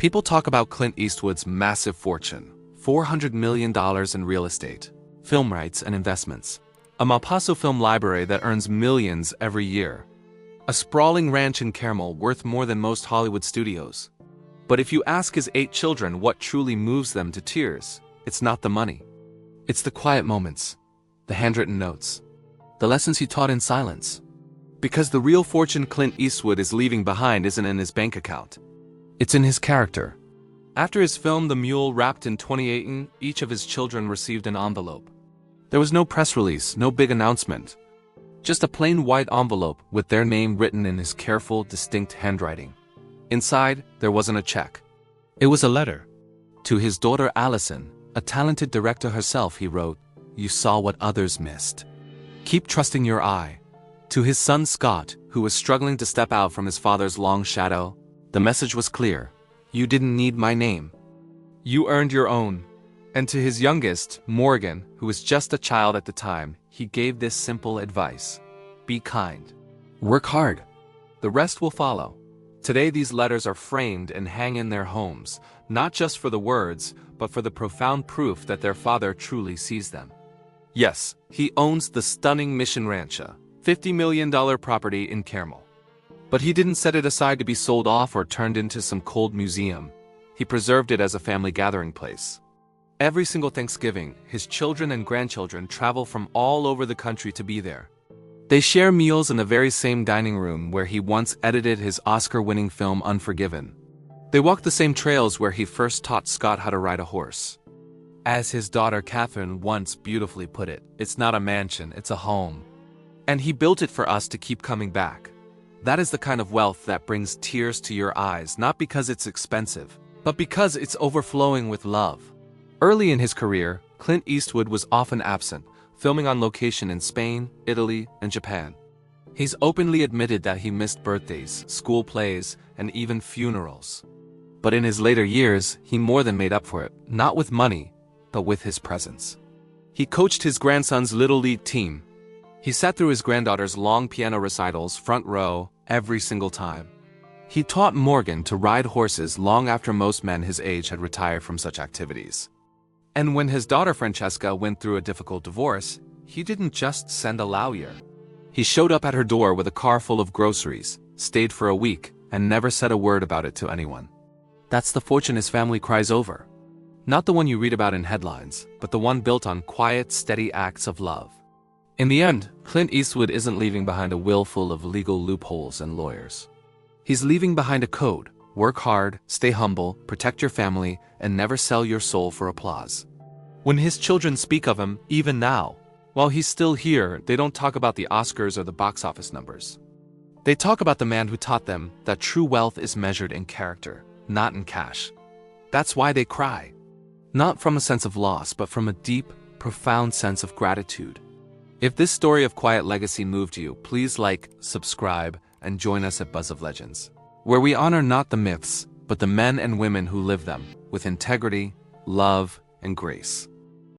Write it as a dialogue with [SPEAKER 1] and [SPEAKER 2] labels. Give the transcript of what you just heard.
[SPEAKER 1] People talk about Clint Eastwood's massive fortune, $400 million in real estate, film rights and investments, a Malpaso film library that earns millions every year, a sprawling ranch in Carmel worth more than most Hollywood studios. But if you ask his 8 children what truly moves them to tears, it's not the money. It's the quiet moments, the handwritten notes, the lessons he taught in silence. Because the real fortune Clint Eastwood is leaving behind isn't in his bank account. It's in his character. After his film The Mule wrapped in 2018, each of his children received an envelope. There was no press release, no big announcement. Just a plain white envelope with their name written in his careful, distinct handwriting. Inside, there wasn't a check. It was a letter. To his daughter Allison, a talented director herself, he wrote, "You saw what others missed. Keep trusting your eye." To his son Scott, who was struggling to step out from his father's long shadow, the message was clear. "You didn't need my name. You earned your own." And to his youngest, Morgan, who was just a child at the time, he gave this simple advice: be kind. Work hard. The rest will follow. Today these letters are framed and hang in their homes, not just for the words, but for the profound proof that their father truly sees them. Yes, he owns the stunning Mission Rancha, $50 million property in Carmel. But he didn't set it aside to be sold off or turned into some cold museum. He preserved it as a family gathering place. Every single Thanksgiving, his children and grandchildren travel from all over the country to be there. They share meals in the very same dining room where he once edited his Oscar-winning film Unforgiven. They walk the same trails where he first taught Scott how to ride a horse. As his daughter Catherine once beautifully put it, "It's not a mansion, it's a home." And he built it for us to keep coming back. That is the kind of wealth that brings tears to your eyes, not because it's expensive, but because it's overflowing with love. Early in his career, Clint Eastwood was often absent, filming on location in Spain, Italy, and Japan. He's openly admitted that he missed birthdays, school plays, and even funerals. But in his later years, he more than made up for it, not with money, but with his presence. He coached his grandson's Little League team. He sat through his granddaughter's long piano recitals, front row, every single time. He taught Morgan to ride horses long after most men his age had retired from such activities. And when his daughter Francesca went through a difficult divorce, he didn't just send a lawyer. He showed up at her door with a car full of groceries, stayed for a week, and never said a word about it to anyone. That's the fortune his family cries over. Not the one you read about in headlines, but the one built on quiet, steady acts of love. In the end, Clint Eastwood isn't leaving behind a will full of legal loopholes and lawyers. He's leaving behind a code: work hard, stay humble, protect your family, and never sell your soul for applause. When his children speak of him, even now, while he's still here, they don't talk about the Oscars or the box office numbers. They talk about the man who taught them that true wealth is measured in character, not in cash. That's why they cry. Not from a sense of loss, but from a deep, profound sense of gratitude. If this story of quiet legacy moved you, please like, subscribe, and join us at Buzz of Legends, where we honor not the myths, but the men and women who live them, with integrity, love, and grace.